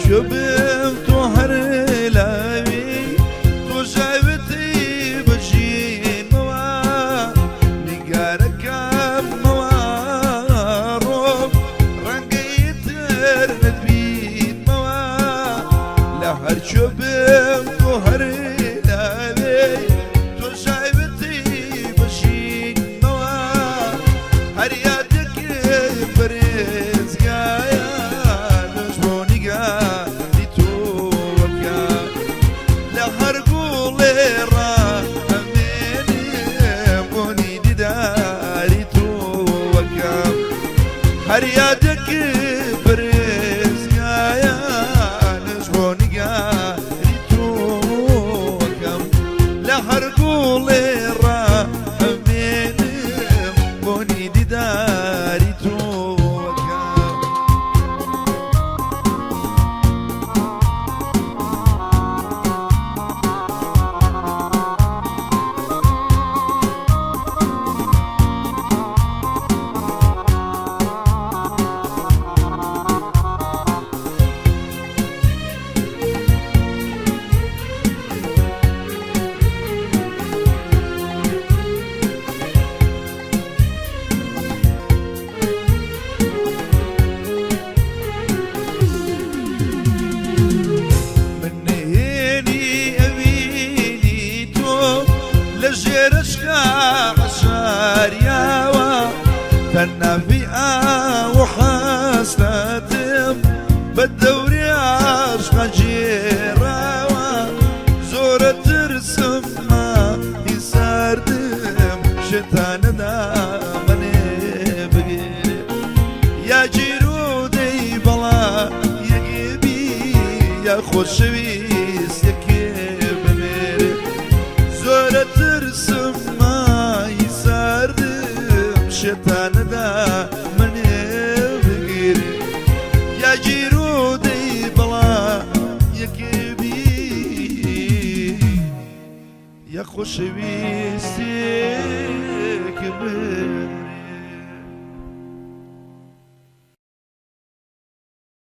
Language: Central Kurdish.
شبم تو هر لاوی تو جاوتی بجین موا نگارکم موا روب رنگی تر ندبین موا لهر شبم تو هر لاوی تو جاوتی بجین موا هر یادک برز گایا هر یادک برز گایا نجبونی گاری تو وکم لهر گول را امینم بونی دیداری تو وکم النبي وحسنتم بالدوري عشق جيرا زورة ترسم ما يساردم شتان دامني بغير يا جيرودي بلا يجيبي يا خوشويس يكيب ميري زورة ترسم ما يساردم شتان من بغير يا جيرودي بلا يكبي يا خوش بيستيك